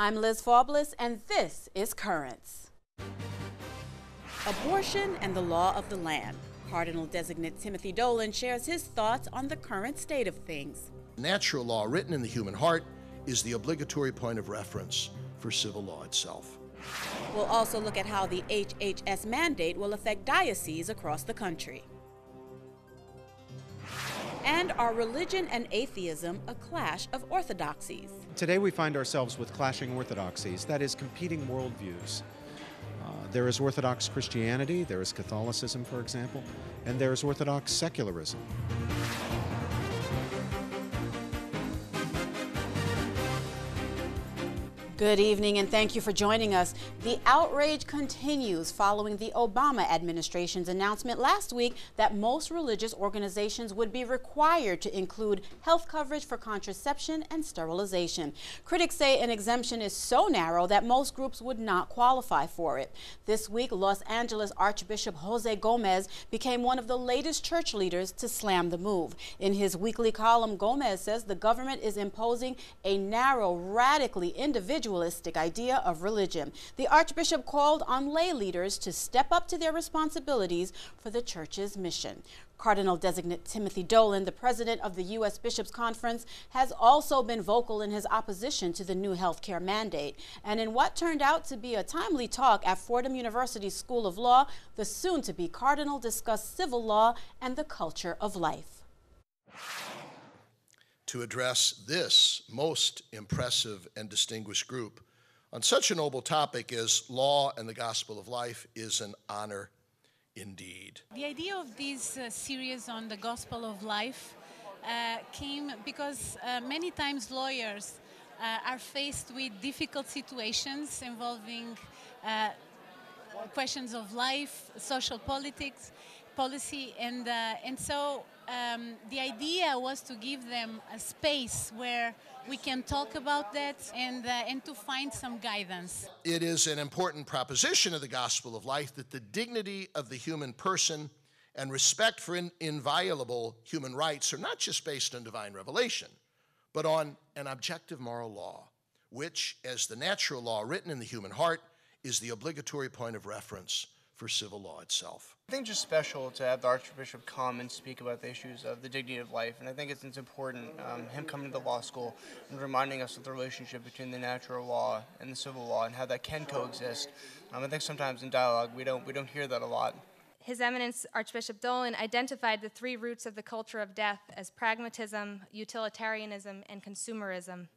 I'm Liz Faubles, and this is Currents. Abortion and the law of the land. Cardinal-designate Timothy Dolan shares his thoughts on the current state of things. Natural law written in the human heart is the obligatory point of reference for civil law itself. We'll also look at how the HHS mandate will affect dioceses across the country. And are religion and atheism a clash of orthodoxies? Today we find ourselves with clashing orthodoxies, that is, competing worldviews. There is Orthodox Christianity, there is Catholicism, for example, and there is Orthodox secularism. Good evening, and thank you for joining us. The outrage continues following the Obama administration's announcement last week that most religious organizations would be required to include health coverage for contraception and sterilization. Critics say an exemption is so narrow that most groups would not qualify for it. This week, Los Angeles Archbishop Jose Gomez became one of the latest church leaders to slam the move. In his weekly column, Gomez says the government is imposing a narrow, radically individualistic idea of religion. The Archbishop called on lay leaders to step up to their responsibilities for the church's mission. Cardinal-designate Timothy Dolan, the president of the U.S. Bishops' Conference, has also been vocal in his opposition to the new health care mandate. And in what turned out to be a timely talk at Fordham University's School of Law, the soon-to-be cardinal discussed civil law and the culture of life. To address this most impressive and distinguished group on such a noble topic as law and the gospel of life is an honor indeed. The idea of this series on the gospel of life came because many times lawyers are faced with difficult situations involving questions of life, social politics, policy, and so the idea was to give them a space where we can talk about that and to find some guidance. It is an important proposition of the gospel of life that the dignity of the human person and respect for inviolable human rights are not just based on divine revelation, but on an objective moral law, which, as the natural law written in the human heart, is the obligatory point of reference for civil law itself. I think it's just special to have the Archbishop come and speak about the issues of the dignity of life, and I think it's important, him coming to the law school and reminding us of the relationship between the natural law and the civil law and how that can coexist. I think sometimes in dialogue we don't hear that a lot. His Eminence Archbishop Dolan identified the three roots of the culture of death as pragmatism, utilitarianism, and consumerism.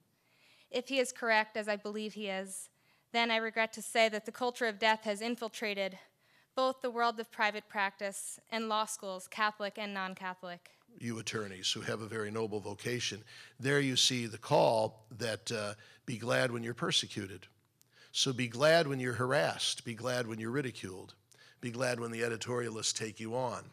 If he is correct, as I believe he is, then I regret to say that the culture of death has infiltrated both the world of private practice and law schools, Catholic and non-Catholic. You attorneys who have a very noble vocation, there you see the call that be glad when you're persecuted. So be glad when you're harassed, be glad when you're ridiculed, be glad when the editorialists take you on.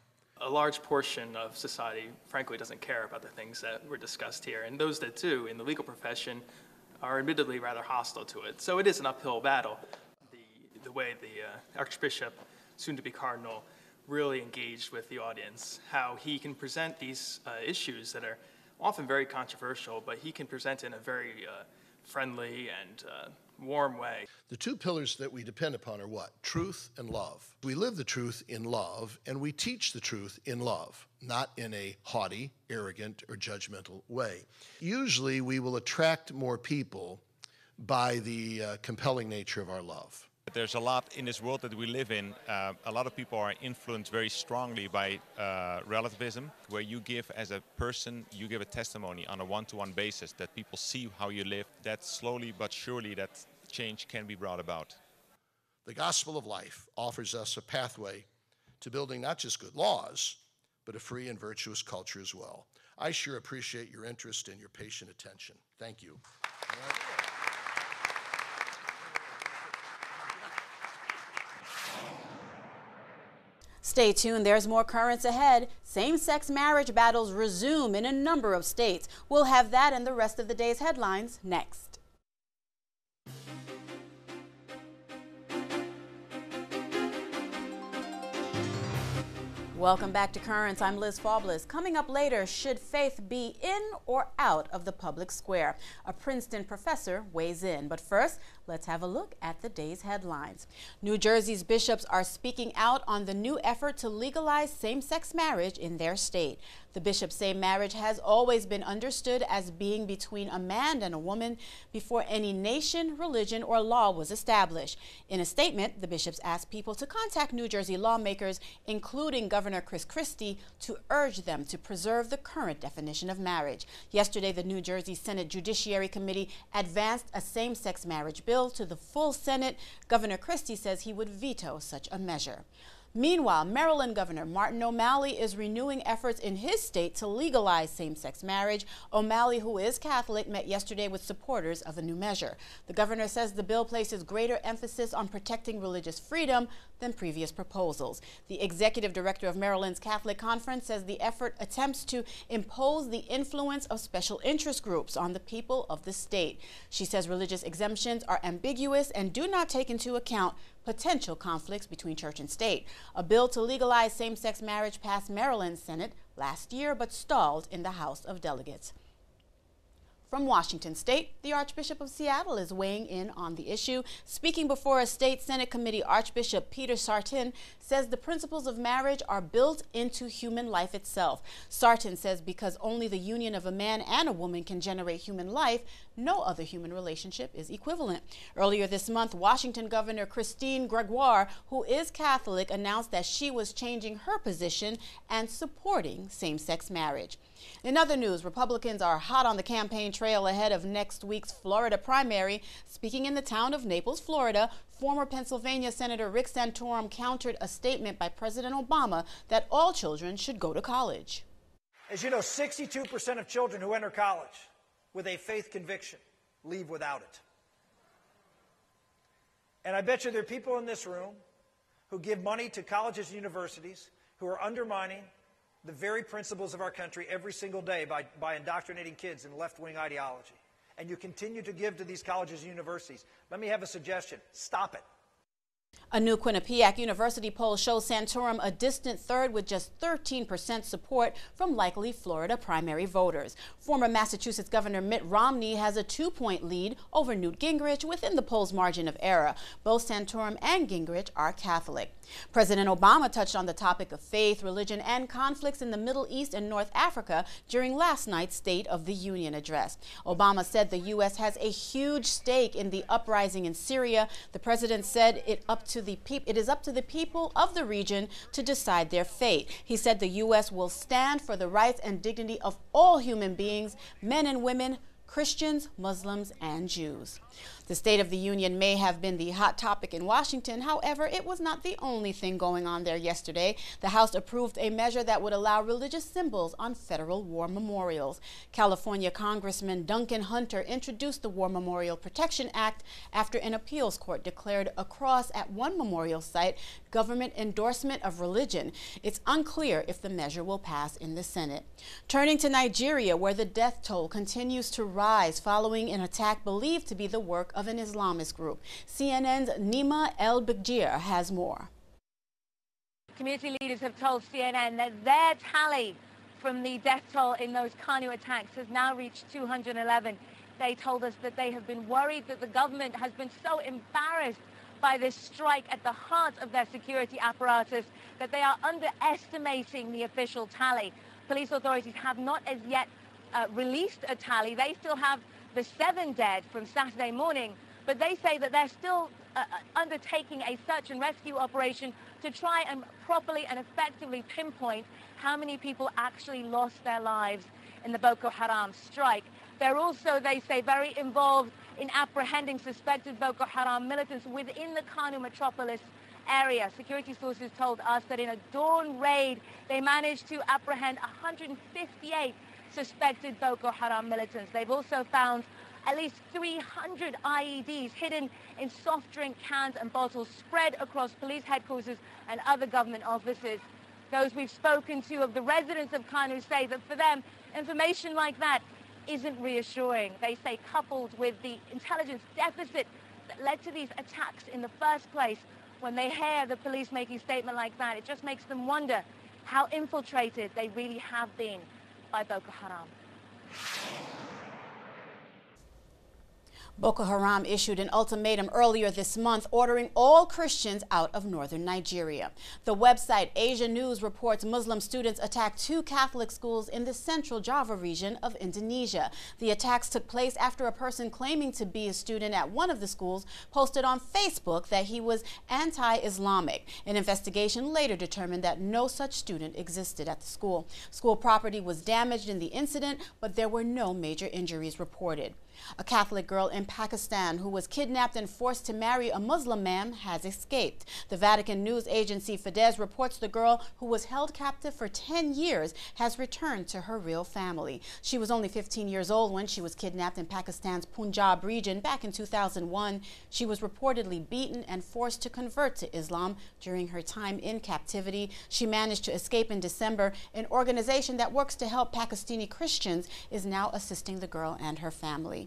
A large portion of society, frankly, doesn't care about the things that were discussed here, and those that do in the legal profession are admittedly rather hostile to it. So it is an uphill battle. The way the Archbishop, soon to be Cardinal, really engaged with the audience, how he can present these issues that are often very controversial, but he can present in a very friendly and warm way. The two pillars that we depend upon are what? Truth and love. We live the truth in love, and we teach the truth in love, not in a haughty, arrogant, or judgmental way. Usually we will attract more people by the compelling nature of our love. There's a lot in this world that we live in. A lot of people are influenced very strongly by relativism, where you give as a person, you give a testimony on a one-to-one basis that people see how you live. That slowly but surely that change can be brought about. The gospel of life offers us a pathway to building not just good laws, but a free and virtuous culture as well. I sure appreciate your interest and your patient attention. Thank you. Stay tuned, there's more currents ahead. Same-sex marriage battles resume in a number of states. We'll have that and the rest of the day's headlines next. Welcome back to Currents. I'm Liz Faublas. Coming up later, should faith be in or out of the public square? A Princeton professor weighs in. But first, let's have a look at the day's headlines. New Jersey's bishops are speaking out on the new effort to legalize same-sex marriage in their state. The bishops say marriage has always been understood as being between a man and a woman before any nation, religion, or law was established. In a statement, the bishops asked people to contact New Jersey lawmakers, including Governor Chris Christie, to urge them to preserve the current definition of marriage. Yesterday, the New Jersey Senate Judiciary Committee advanced a same-sex marriage bill to the full Senate. Governor Christie says he would veto such a measure. Meanwhile, Maryland Governor Martin O'Malley is renewing efforts in his state to legalize same-sex marriage. O'Malley, who is Catholic, met yesterday with supporters of the new measure. The governor says the bill places greater emphasis on protecting religious freedom than previous proposals. The executive director of Maryland's Catholic Conference says the effort attempts to impose the influence of special interest groups on the people of the state. She says religious exemptions are ambiguous and do not take into account potential conflicts between church and state. A bill to legalize same-sex marriage passed Maryland's Senate last year but stalled in the House of Delegates. From Washington State, the Archbishop of Seattle is weighing in on the issue. Speaking before a state Senate committee, Archbishop Peter Sartin says the principles of marriage are built into human life itself. Sartin says because only the union of a man and a woman can generate human life, no other human relationship is equivalent. Earlier this month, Washington Governor Christine Gregoire, who is Catholic, announced that she was changing her position and supporting same-sex marriage. In other news, Republicans are hot on the campaign trail ahead of next week's Florida primary. Speaking in the town of Naples, Florida, former Pennsylvania Senator Rick Santorum countered a statement by President Obama that all children should go to college. As you know, 62% of children who enter college with a faith conviction leave without it. And I bet you there are people in this room who give money to colleges and universities who are undermining the very principles of our country every single day by indoctrinating kids in left-wing ideology. And you continue to give to these colleges and universities. Let me have a suggestion. Stop it. A new Quinnipiac University poll shows Santorum a distant third with just 13% support from likely Florida primary voters. Former Massachusetts Governor Mitt Romney has a 2-point lead over Newt Gingrich within the poll's margin of error. Both Santorum and Gingrich are Catholic. President Obama touched on the topic of faith, religion, and conflicts in the Middle East and North Africa during last night's State of the Union address. Obama said the U.S. has a huge stake in the uprising in Syria. The president said it is up to the people of the region to decide their fate. He said the U.S. will stand for the rights and dignity of all human beings, men and women, Christians, Muslims, and Jews. The State of the Union may have been the hot topic in Washington. However, it was not the only thing going on there yesterday. The House approved a measure that would allow religious symbols on federal war memorials. California Congressman Duncan Hunter introduced the War Memorial Protection Act after an appeals court declared a cross at one memorial site government endorsement of religion. It's unclear if the measure will pass in the Senate. Turning to Nigeria, where the death toll continues to rise following an attack believed to be the work of an Islamist group. CNN's Nima El-Bigir has more. Community leaders have told CNN that their tally from the death toll in those Kanu attacks has now reached 211. They told us that they have been worried that the government has been so embarrassed by this strike at the heart of their security apparatus that they are underestimating the official tally. Police authorities have not as yet released a tally. They still have the 7 dead from Saturday morning, but they say that they're still undertaking a search and rescue operation to try and properly and effectively pinpoint how many people actually lost their lives in the Boko Haram strike. They're also, they say, very involved in apprehending suspected Boko Haram militants within the Kanu metropolis area. Security sources told us that in a dawn raid, they managed to apprehend 158 suspected Boko Haram militants. They've also found at least 300 IEDs hidden in soft drink cans and bottles spread across police headquarters and other government offices. Those we've spoken to of the residents of Kanu say that for them, information like that isn't reassuring. They say coupled with the intelligence deficit that led to these attacks in the first place, when they hear the police making a statement like that, it just makes them wonder how infiltrated they really have been by Boko Haram. Boko Haram issued an ultimatum earlier this month ordering all Christians out of northern Nigeria. The website Asia News reports Muslim students attacked 2 Catholic schools in the central Java region of Indonesia. The attacks took place after a person claiming to be a student at one of the schools posted on Facebook that he was anti-Islamic. An investigation later determined that no such student existed at the school. School property was damaged in the incident, but there were no major injuries reported. A Catholic girl in Pakistan who was kidnapped and forced to marry a Muslim man has escaped. The Vatican news agency Fides reports the girl, who was held captive for 10 years, has returned to her real family. She was only 15 years old when she was kidnapped in Pakistan's Punjab region back in 2001. She was reportedly beaten and forced to convert to Islam during her time in captivity. She managed to escape in December. An organization that works to help Pakistani Christians is now assisting the girl and her family.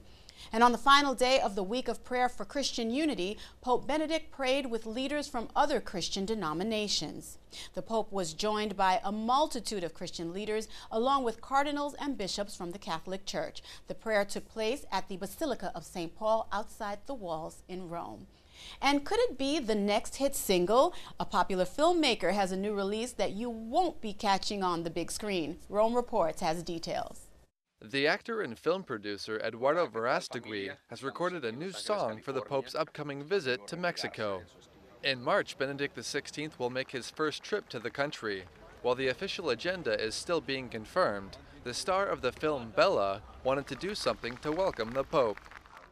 And on the final day of the week of prayer for Christian unity, Pope Benedict prayed with leaders from other Christian denominations. The Pope was joined by a multitude of Christian leaders, along with cardinals and bishops from the Catholic Church. The prayer took place at the Basilica of St. Paul outside the walls in Rome. And could it be the next hit single? A popular filmmaker has a new release that you won't be catching on the big screen. Rome Reports has details. The actor and film producer Eduardo Verástegui has recorded a new song for the Pope's upcoming visit to Mexico. In March, Benedict XVI will make his first trip to the country. While the official agenda is still being confirmed, the star of the film Bella wanted to do something to welcome the Pope.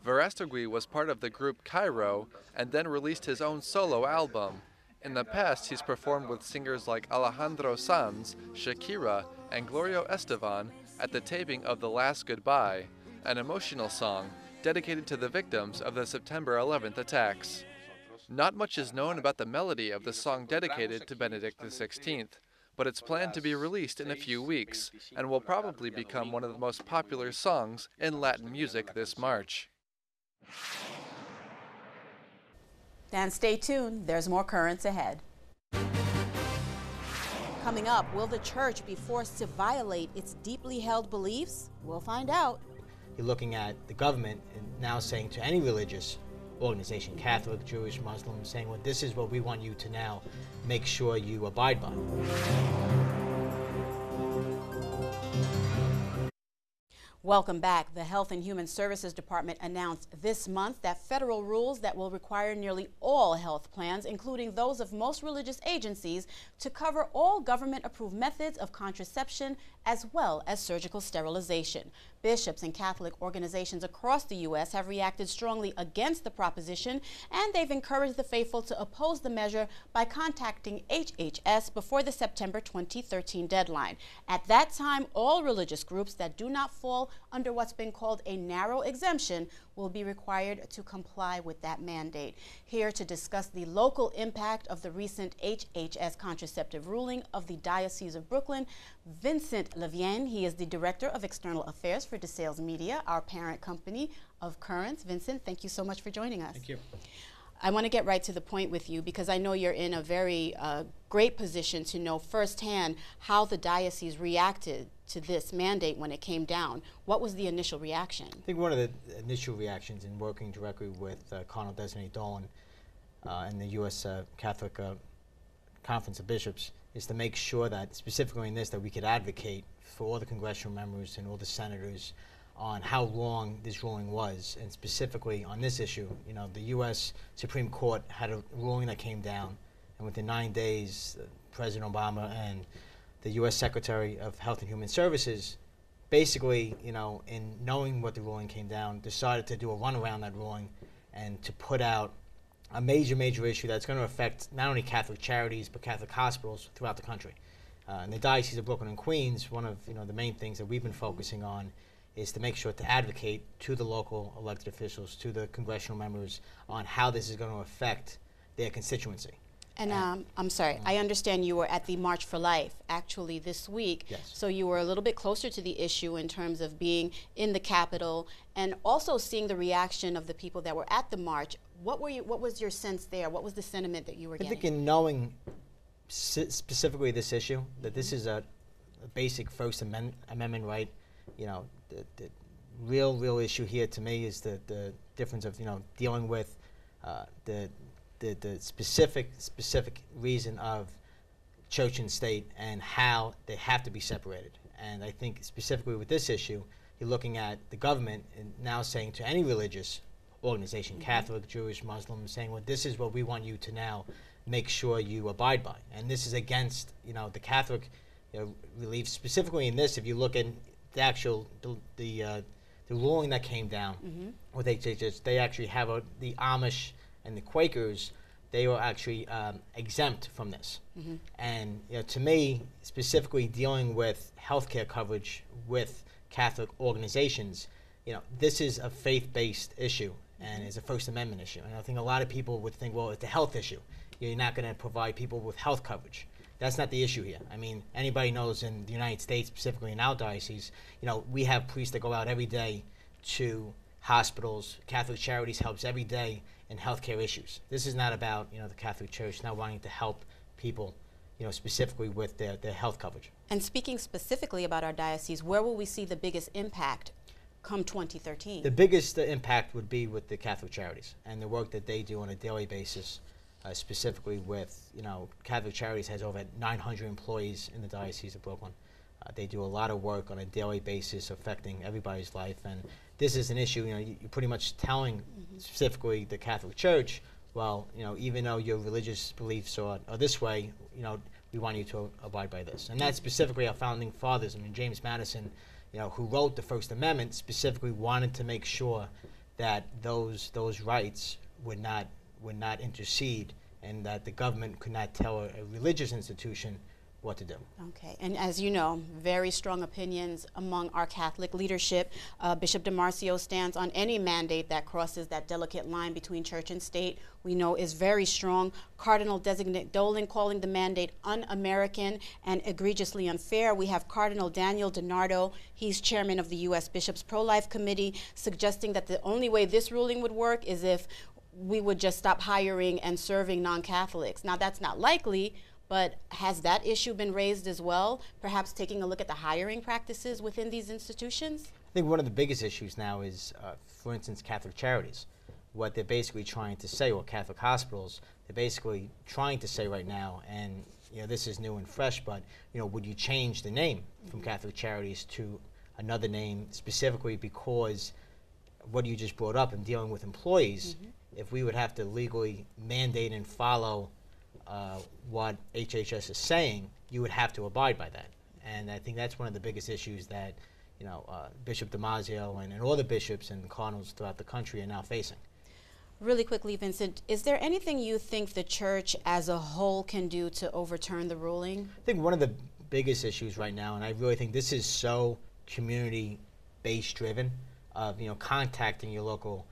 Verástegui was part of the group Cairo and then released his own solo album. In the past, he's performed with singers like Alejandro Sanz, Shakira, and Gloria Estefan at the taping of The Last Goodbye, an emotional song dedicated to the victims of the September 11th attacks. Not much is known about the melody of the song dedicated to Benedict XVI, but it's planned to be released in a few weeks and will probably become one of the most popular songs in Latin music this March. And stay tuned, there's more currents ahead. Coming up, will the church be forced to violate its deeply held beliefs? We'll find out. You're looking at the government and now saying to any religious organization, Catholic, Jewish, Muslim, saying, well, this is what we want you to now make sure you abide by. Welcome back. The Health and Human Services Department announced this month that federal rules that will require nearly all health plans, including those of most religious agencies, to cover all government-approved methods of contraception as well as surgical sterilization. Bishops and Catholic organizations across the U.S. have reacted strongly against the proposition, and they've encouraged the faithful to oppose the measure by contacting HHS before the September 2013 deadline. At that time, all religious groups that do not fall under what's been called a narrow exemption will be required to comply with that mandate. Here to discuss the local impact of the recent HHS contraceptive ruling of the Diocese of Brooklyn, Vincent Levienne. He is the Director of External Affairs for DeSales Media, our parent company of Currents. Vincent, thank you so much for joining us. Thank you. I want to get right to the point with you because I know you're in a very great position to know firsthand how the diocese reacted to this mandate when it came down. What was the initial reaction? I think one of the initial reactions in working directly with Cardinal-designate Dolan and the U.S. Catholic Conference of Bishops is to make sure that, specifically in this, that we could advocate for all the congressional members and all the senators on how wrong this ruling was, and specifically on this issue. You know, the U.S. Supreme Court had a ruling that came down, and within 9 days, President Obama and the U.S. Secretary of Health and Human Services basically, you know, in knowing what the ruling came down, decided to do a run around that ruling and to put out a major issue that's going to affect not only Catholic charities but Catholic hospitals throughout the country. In the Diocese of Brooklyn and Queens, one of the main things that we've been focusing on is to make sure to advocate to the local elected officials, to the congressional members, on how this is going to affect their constituency. And I'm sorry, I understand you were at the March for Life actually this week. Yes. So you were a little bit closer to the issue in terms of being in the Capitol and also seeing the reaction of the people that were at the march. What was your sense there? What was the sentiment that you were getting? I think in knowing specifically this issue, that this is a basic First Amendment right. You know, the real issue here to me is the difference of, you know, dealing with the specific reason of church and state and how they have to be separated. And I think specifically with this issue, you're looking at the government and now saying to any religious organization, Catholic, Jewish, Muslim, saying, well, this is what we want you to now make sure you abide by. And this is against, you know, the Catholic, you know, relief. Specifically in this, if you look at the actual, the ruling that came down with HHS, they actually have the Amish and the Quakers, they were actually exempt from this. And, you know, to me, specifically dealing with healthcare coverage with Catholic organizations, you know, this is a faith-based issue and is a First Amendment issue. And I think a lot of people would think, well, it's a health issue. You're not going to provide people with health coverage. That's not the issue here. I mean, anybody knows in the United States, specifically in our diocese, you know, we have priests that go out every day to hospitals. Catholic Charities helps every day in healthcare issues. This is not about, you know, the Catholic Church not wanting to help people, you know, specifically with their health coverage. And speaking specifically about our diocese, where will we see the biggest impact come 2013? The biggest impact would be with the Catholic Charities and the work that they do on a daily basis, specifically with, you know, Catholic Charities has over 900 employees in the Diocese of Brooklyn. They do a lot of work on a daily basis affecting everybody's life, and this is an issue, you know, you're pretty much telling specifically the Catholic Church, well, you know, even though your religious beliefs are this way, you know, we want you to abide by this. And that's specifically our founding fathers. I mean, James Madison, you know, who wrote the First Amendment, specifically wanted to make sure that those rights would not intercede, and that the government could not tell a religious institution what to do. Okay, and as you know, very strong opinions among our Catholic leadership. Bishop DiMarcio stands on any mandate that crosses that delicate line between church and state. We know is very strong. Cardinal-designate Dolan calling the mandate un-American and egregiously unfair. We have Cardinal Daniel DiNardo, he's chairman of the U.S. Bishops' Pro-Life Committee, suggesting that the only way this ruling would work is if we would just stop hiring and serving non-Catholics. Now, that's not likely, but has that issue been raised as well? Perhaps taking a look at the hiring practices within these institutions? I think one of the biggest issues now is, for instance, Catholic Charities. What they're basically trying to say, or Catholic hospitals, they're basically trying to say right now, and you know, this is new and fresh, but you know, would you change the name from Catholic Charities to another name, specifically because what you just brought up in dealing with employees, if we would have to legally mandate and follow what HHS is saying, you would have to abide by that. And I think that's one of the biggest issues that, you know, Bishop DiMaggio and all the bishops and cardinals throughout the country are now facing. Really quickly, Vincent, is there anything you think the church as a whole can do to overturn the ruling? I think one of the biggest issues right now, and I really think this is so community-based driven, of, you know, contacting your local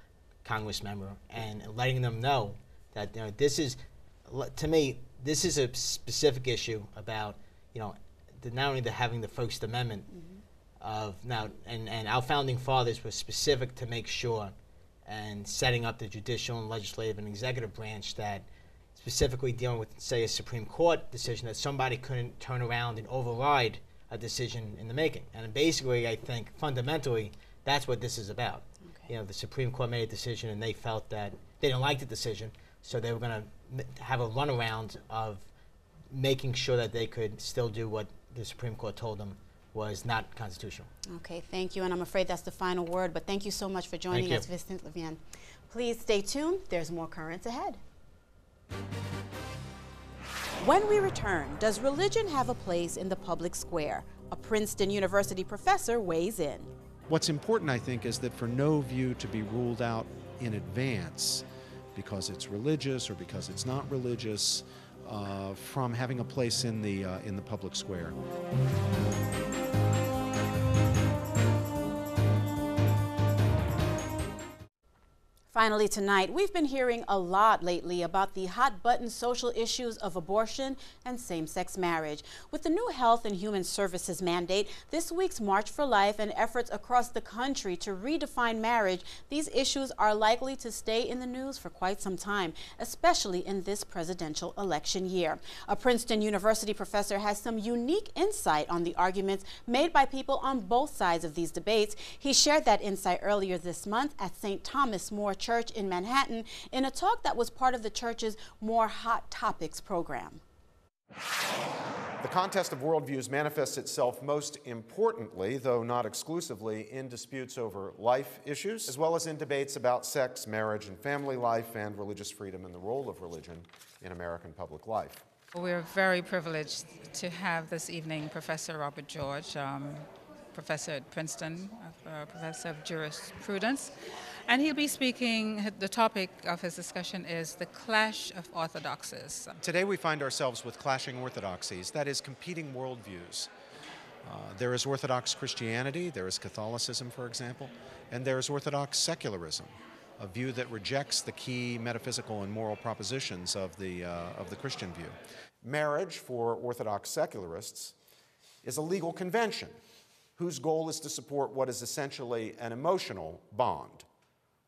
Congress member and letting them know that, you know, this is, to me, this is a specific issue about, you know, not only having the First Amendment of now, and our founding fathers were specific to make sure, and setting up the judicial and legislative and executive branch, that specifically dealing with, say, a Supreme Court decision, that somebody couldn't turn around and override a decision in the making. And basically, I think fundamentally, that's what this is about. Okay. You know, the Supreme Court made a decision, and they felt that they didn't like the decision, so they were going to have a runaround of making sure that they could still do what the Supreme Court told them was not constitutional. Okay, thank you, and I'm afraid that's the final word, but thank you so much for joining us, Vincent Levian. Please stay tuned. There's more currents ahead. When we return, does religion have a place in the public square? A Princeton University professor weighs in. What's important, I think, is that for no view to be ruled out in advance because it's religious or because it's not religious, from having a place in the public square. Finally tonight, we've been hearing a lot lately about the hot-button social issues of abortion and same-sex marriage. With the new Health and Human Services mandate, this week's March for Life, and efforts across the country to redefine marriage, these issues are likely to stay in the news for quite some time, especially in this presidential election year. A Princeton University professor has some unique insight on the arguments made by people on both sides of these debates. He shared that insight earlier this month at St. Thomas More Church in Manhattan in a talk that was part of the church's More Hot Topics program. The contest of worldviews manifests itself most importantly, though not exclusively, in disputes over life issues, as well as in debates about sex, marriage, and family life, and religious freedom and the role of religion in American public life. We're very privileged to have this evening Professor Robert George, professor at Princeton, professor of jurisprudence, and he'll be speaking. The topic of his discussion is the clash of orthodoxies. Today we find ourselves with clashing orthodoxies, that is, competing worldviews. There is Orthodox Christianity, there is Catholicism, for example, and there is Orthodox secularism, a view that rejects the key metaphysical and moral propositions of the Christian view. Marriage, for Orthodox secularists, is a legal convention whose goal is to support what is essentially an emotional bond,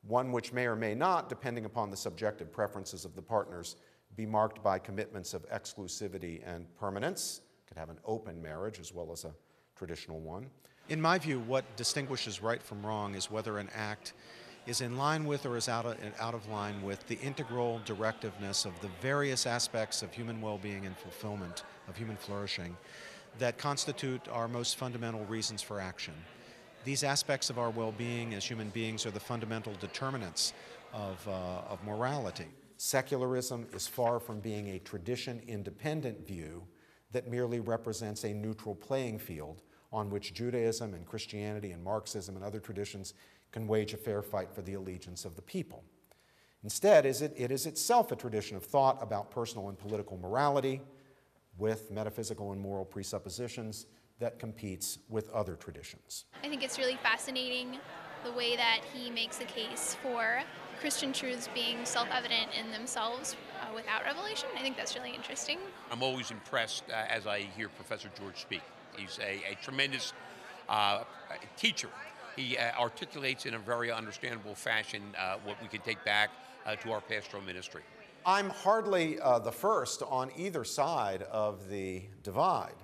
one which may or may not, depending upon the subjective preferences of the partners, be marked by commitments of exclusivity and permanence. Could have an open marriage as well as a traditional one. In my view, what distinguishes right from wrong is whether an act is in line with or is out of line with the integral directiveness of the various aspects of human well-being and fulfillment, of human flourishing, that constitute our most fundamental reasons for action. These aspects of our well-being as human beings are the fundamental determinants of morality. Secularism is far from being a tradition-independent view that merely represents a neutral playing field on which Judaism and Christianity and Marxism and other traditions can wage a fair fight for the allegiance of the people. Instead, it is itself a tradition of thought about personal and political morality with metaphysical and moral presuppositions that competes with other traditions. I think it's really fascinating the way that he makes a case for Christian truths being self-evident in themselves without revelation. I think that's really interesting. I'm always impressed as I hear Professor George speak. He's a tremendous teacher. He articulates in a very understandable fashion what we can take back to our pastoral ministry. I'm hardly the first on either side of the divide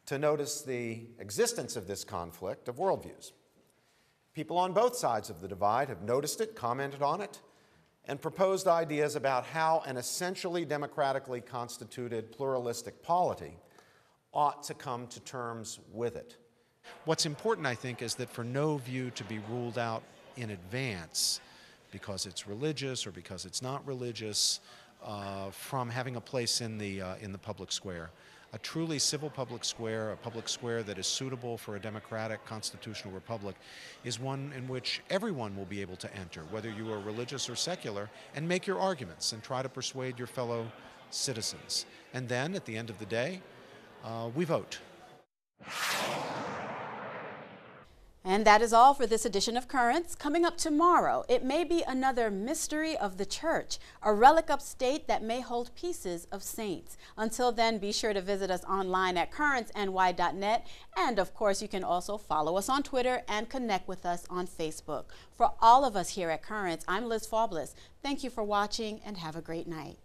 to notice the existence of this conflict of worldviews. People on both sides of the divide have noticed it, commented on it, and proposed ideas about how an essentially democratically constituted pluralistic polity ought to come to terms with it. What's important, I think, is that for no view to be ruled out in advance because it's religious or because it's not religious from having a place in the public square. A truly civil public square, a public square that is suitable for a democratic constitutional republic, is one in which everyone will be able to enter, whether you are religious or secular, and make your arguments and try to persuade your fellow citizens. And then, at the end of the day, we vote. And that is all for this edition of Currents. Coming up tomorrow, it may be another mystery of the church, a relic upstate that may hold pieces of saints. Until then, be sure to visit us online at currentsny.net. And of course, you can also follow us on Twitter and connect with us on Facebook. For all of us here at Currents, I'm Liz Faublas. Thank you for watching and have a great night.